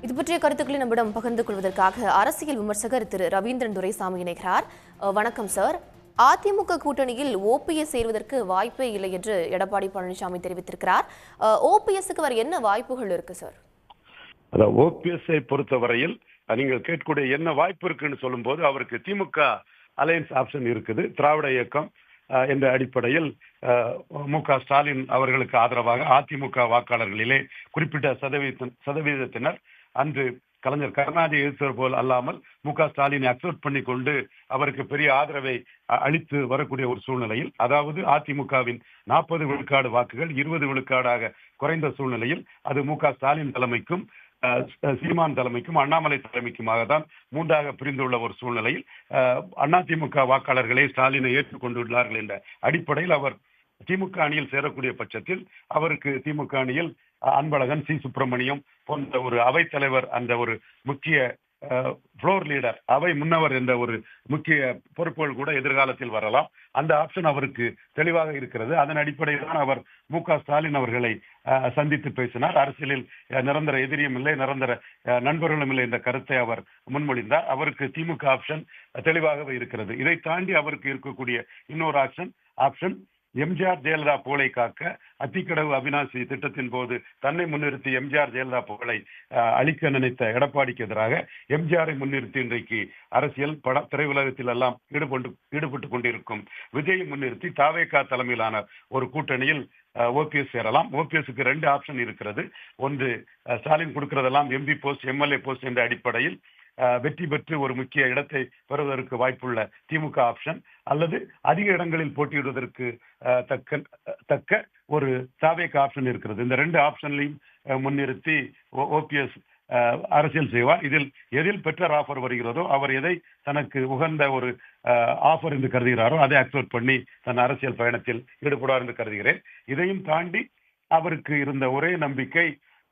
இது பற்றிய கருத்துக்களை நம்மிடம் பகிர்ந்து கொள்வதற்காக அரசியல் விமர்சகர் திரு ரவீந்திரன் துரைசாமி இணைகிறார். வணக்கம் சார். அதிமுக கூட்டணியில் ஓபிஎஸ் சேர்வதற்கு வாய்ப்பே இல்லை என்று எடப்பாடி பழனிசாமி தெரிவித்திருக்கிறார். ஓபிஎஸ்க்கு வர என்ன வாய்ப்புகள் இருக்கு சார்? ஓபிஎஸ்ஐ பொறுத்தவரையில் நீங்கள் கேட்கக்கூடிய என்ன வாய்ப்பு இருக்குன்னு சொல்லும் போது அவருக்கு திமுக அலையன்ஸ் ஆப்ஷன் இருக்குது. திராவிட இயக்கம் என்ற அடிப்படையில் மு.க. ஸ்டாலின் அவர்களுக்கு ஆதரவாக அதிமுக வாக்காளர்களிலே குறிப்பிட்ட சதவீதத்தினர் அன்று கலைஞர் கருணாநிதி எதிர்த்தவர் போல் அல்லாமல் மு.க. ஸ்டாலினை அக்செப்ட் பண்ணி கொண்டு அவருக்கு பெரிய ஆதரவை அளித்து வரக்கூடிய ஒரு சூழ்நிலையில், அதாவது அதிமுகவின் 40 விழுக்காடு வாக்குகள் 20 விழுக்காடாக குறைந்த சூழ்நிலையில் அது மு.க. ஸ்டாலின் தலைமைக்கும் சீமான் தலைமைக்கும் அண்ணாமலை தலைமைக்குமாக தான் மூன்றாக பிரிந்துள்ள ஒரு சூழ்நிலையில் அதிமுக வாக்காளர்களை ஸ்டாலினை ஏற்றுக்கொண்டுள்ளார்கள் என்ற அடிப்படையில் அவர் திமுக அணியில் சேரக்கூடிய பட்சத்தில் அவருக்கு திமுக அணியில் அன்பழகன், சி. சுப்பிரமணியம் போன்ற ஒரு அவைத்தலைவர், அந்த ஒரு முக்கிய புளோர் லீடர், அவை முன்னவர் என்ற ஒரு முக்கிய பொறுப்புகள் கூட எதிர்காலத்தில் வரலாம். அந்த ஆப்ஷன் அவருக்கு தெளிவாக இருக்கிறது. அதன் அடிப்படையில் தான் அவர் மு.க. ஸ்டாலின் அவர்களை சந்தித்து பேசினார். அரசியலில் நிரந்தர எதிரியும் இல்லை, நிரந்தர நண்பர்களும் இல்லை என்ற கருத்தை அவர் முன்மொழிந்தார். அவருக்கு திமுக ஆப்ஷன் தெளிவாகவே இருக்கிறது. இதை தாண்டி அவருக்கு இருக்கக்கூடிய இன்னொரு ஆப்ஷன் எம்ஜிஆர் ஜெயலலிதா புகழை காக்க அத்திக்கடவு அவிநாசி திட்டத்தின் போது தன்னை முன்னிறுத்தி எம்ஜிஆர் ஜெயலலிதா புகழை அளிக்க நினைத்த எடப்பாடிக்கு எதிராக எம்ஜிஆரை முன்னிறுத்தி இன்றைக்கு அரசியல் திரையுலகத்தில் எல்லாம் ஈடுபட்டு கொண்டிருக்கும் விஜயை முன்னிறுத்தி தாவேகா தலைமையிலான ஒரு கூட்டணியில் ஓபிஎஸ் சேரலாம். ஓபிஎஸ்க்கு 2 ஆப்ஷன் இருக்கிறது. ஒன்று, ஸ்டாலின் கொடுக்கிறதெல்லாம் எம்பி போஸ்ட், எம்எல்ஏ போஸ்ட் என்ற அடிப்படையில் வெற்றி பெற்று ஒரு முக்கிய இடத்தை பெறுவதற்கு வாய்ப்புள்ள திமுக ஆப்ஷன், அல்லது அதிக இடங்களில் போட்டியிடுவதற்கு தக்க ஒரு தாவேக ஆப்ஷன் இருக்கிறது. இந்த 2 ஆப்ஷன்லையும் முன்னிறுத்தி ஓபிஎஸ் அரசியல் செய்வார். எதில் பெட்டர் ஆஃபர் வருகிறதோ, அவர் எதை தனக்கு உகந்த ஒரு ஆஃபர் என்று கருதுகிறாரோ அதை அக்செப்ட் பண்ணி தன் அரசியல் பயணத்தில் ஈடுபடுவார் என்று கருதுகிறேன். இதையும் தாண்டி அவருக்கு இருந்த ஒரே நம்பிக்கை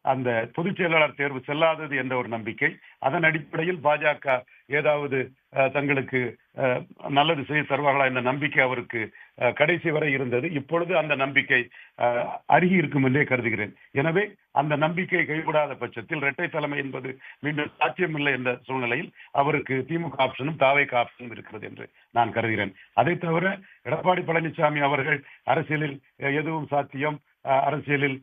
அந்த பொதுச் செயலாளர் தேர்வு செல்லாதது என்ற ஒரு நம்பிக்கை. அதன் அடிப்படையில் பாஜக ஏதாவது தங்களுக்கு நல்லது செய்ய தருவார்களா என்ற நம்பிக்கை அவருக்கு கடைசி வரை இருந்தது. இப்பொழுது அந்த நம்பிக்கை அருகி இருக்கும் என்றே கருதுகிறேன். எனவே அந்த நம்பிக்கை கைவிடாத பட்சத்தில் இரட்டை தலைமை என்பது மீண்டும் சாத்தியமில்லை என்ற சூழ்நிலையில் அவருக்கு திமுக ஆப்ஷனும் தாவேகா ஆப்ஷனும் இருக்கிறது என்று நான் கருதுகிறேன். அதை தவிர எடப்பாடி பழனிசாமி அவர்கள் அரசியலில் எதுவும் சாத்தியம், அரசியலில்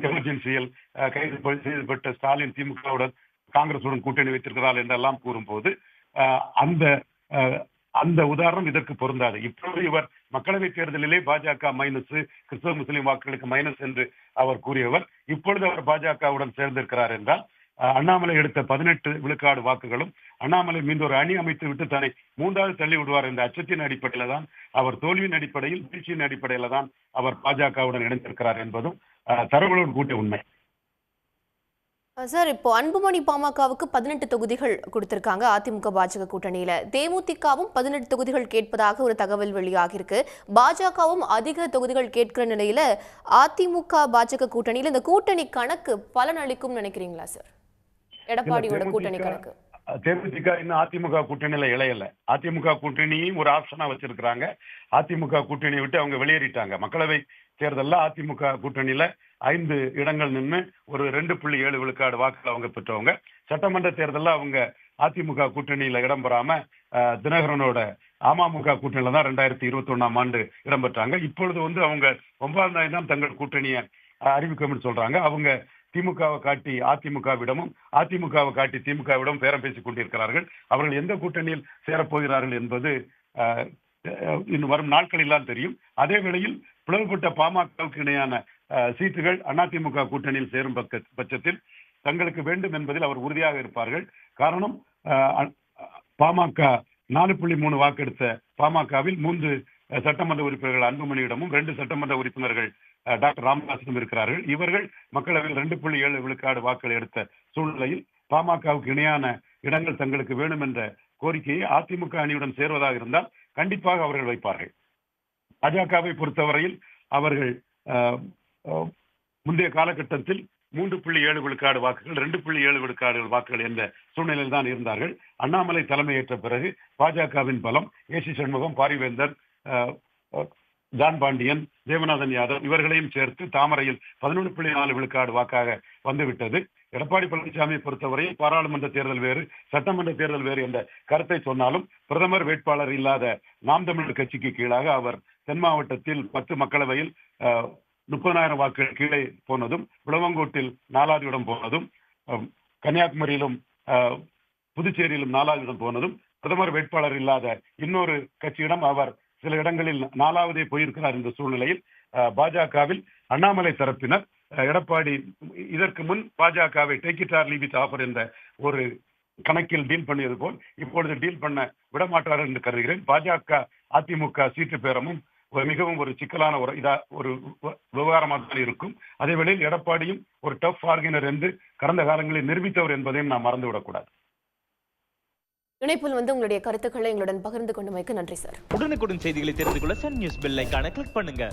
எமர்ஜென்சியில் கைது செய்யப்பட்ட ஸ்டாலின் திமுகவுடன் காங்கிரசுடன் கூட்டணி வைத்திருக்கிறார் என்றெல்லாம் கூறும்போது அந்த உதாரணம் இதற்கு பொருந்தாது. இப்போது இவர் மக்களவை தேர்தலிலே பாஜக மைனஸ், கிறிஸ்தவ முஸ்லிம் வாக்குகளுக்கு மைனஸ் என்று அவர் கூறியவர் இப்பொழுது அவர் பாஜகவுடன் சேர்ந்திருக்கிறார் என்றால் அண்ணாமலை எடுத்த 18 விழுக்காடு வாக்குகளும் அண்ணாமலை மீண்டும் ஒரு அணி அமைத்து விட்டு தன்னை 3வது தள்ளி விடுவார் என்ற அச்சத்தின் அடிப்படையில் தான், அவர் தோல்வியின் அடிப்படையில், வீழ்ச்சியின் அடிப்படையில் தான் அவர் பாஜகவுடன் இணைந்திருக்கிறார் என்பதும் தரவுகளோடு கூட்டிய உண்மை. சார், இப்போ அன்புமணி பாமகவுக்கு 18 தொகுதிகள் கொடுத்திருக்காங்க அதிமுக பாஜக கூட்டணியில. தேமுதிகவும் 18 தொகுதிகள் கேட்பதாக ஒரு தகவல் வெளியாகிருக்கு. பாஜகவும் அதிக தொகுதிகள் கேட்கிற நிலையில அதிமுக பாஜக கூட்டணியில இந்த கூட்டணி கணக்கு பலன் அளிக்கும் நினைக்கிறீங்களா சார்? எடப்பாடியோட கூட்டணி கணக்கு. தேமுதிக இன்னும் அதிமுக கூட்டணியில இளையல. அதிமுக கூட்டணியும் ஒரு ஆப்ஷனா வச்சிருக்கிறாங்க. அதிமுக கூட்டணியை விட்டு அவங்க வெளியேறிட்டாங்க. மக்களவை தேர்தலில் அதிமுக கூட்டணியில 5 இடங்கள் நின்று ஒரு 2.7 விழுக்காடு வாக்குகள் அவங்க பெற்றவங்க. சட்டமன்ற தேர்தலில் அவங்க அதிமுக கூட்டணியில இடம் பெறாம தினகரனோட அமமுக கூட்டணியில தான் 2021ஆம் ஆண்டு இடம்பெற்றாங்க. இப்பொழுது அவங்க 9ஆம் தான் தங்கள் கூட்டணியை அறிவிக்கும் சொல்றாங்க. அவங்க திமுகவை காட்டி அதிமுகவிடமும், அதிமுகவை காட்டி திமுகவிடம் பேரம் பேசிக் கொண்டிருக்கிறார்கள். அவர்கள் எந்த கூட்டணியில் சேரப்போகிறார்கள் என்பது இன்னும் வரும் நாட்களில் தான் தெரியும். அதே வேளையில் பிளவுபட்ட பாமகவுக்கு இணையான சீட்டுகள் அதிமுக கூட்டணியில் சேரும் பட்சத்தில் தங்களுக்கு வேண்டும் என்பதில் அவர் உறுதியாக இருப்பார்கள். காரணம், பாமக 4.3 வாக்கெடுத்த பாமகவில் 3 சட்டமன்ற உறுப்பினர்கள் அன்புமணியிடமும் 2 சட்டமன்ற உறுப்பினர்கள் டாக்டர் ராமதாசிடம் இருக்கிறார்கள். இவர்கள் மக்களவையில் 2.7 விழுக்காடு வாக்குகள் எடுத்த சூழ்நிலையில் பாமகவுக்கு இணையான இடங்கள் தங்களுக்கு வேணும் என்ற கோரிக்கையை அதிமுக அணியுடன் சேர்வதாக இருந்தால் கண்டிப்பாக அவர்கள் வைப்பார்கள். பாஜகவை பொறுத்தவரையில் அவர்கள் முந்தைய காலகட்டத்தில் 3.7 விழுக்காடு வாக்குகள், 2.7 விழுக்காடு வாக்குகள் என்ற சூழ்நிலையில் தான் இருந்தார்கள். அண்ணாமலை தலைமையேற்ற பிறகு பாஜகவின் பலம், ஏசி சண்முகம், பாரிவேந்தர், ஜான் பாண்டியன், தேவநாதன் யாதவ் இவர்களையும் சேர்த்து தாமரையில் 11.4 விழுக்காடு வாக்காக வந்துவிட்டது. எடப்பாடி பழனிசாமியை பொறுத்தவரையில் பாராளுமன்ற தேர்தல் வேறு, சட்டமன்ற தேர்தல் வேறு என்ற கருத்தை சொன்னாலும் பிரதமர் வேட்பாளர் இல்லாத நாம் தமிழர் கட்சிக்கு கீழாக அவர் தென் மாவட்டத்தில் 10 மக்களவையில் 30,000 வாக்குகள் கீழே போனதும், விளவங்கோட்டில் 4வது இடம் போனதும், கன்னியாகுமரியிலும் புதுச்சேரியிலும் 4வது இடம் போனதும், பிரதமர் வேட்பாளர் இல்லாத இன்னொரு கட்சியிடம் அவர் சில இடங்களில் 4வதே போயிருக்கிறார். என்ற சூழ்நிலையில் பாஜகவில் அண்ணாமலை தரப்பினர் எடப்பாடி இதற்கு முன் பாஜகவை take it or leave it offer என்ற ஒரு கணக்கில் டீல் பண்ணியது போல் இப்பொழுது டீல் பண்ண விடமாட்டார் என்று கருதுகிறேன். பாஜக அதிமுக சீட்டு பேரமும் மிகவும் ஒரு சிக்கலான ஒரு விவகாரமாக தான் இருக்கும். அதே வேளையில் எடப்பாடியும் ஒரு டஃப் பார்கெனர் என்று கடந்த காலங்களில் நிரூபித்தவர் என்பதையும் நாம் மறந்துவிடக்கூடாது. இணைப்பில் உங்களுடைய கருத்துக்களை எங்களுடன் பகிர்ந்து கொண்டமைக்கு நன்றி சார். உடனுக்குடன் செய்திகளை தெரிந்து கொள்ள சன் நியூஸ் பெல் ஐகானை கிளிக் பண்ணுங்க.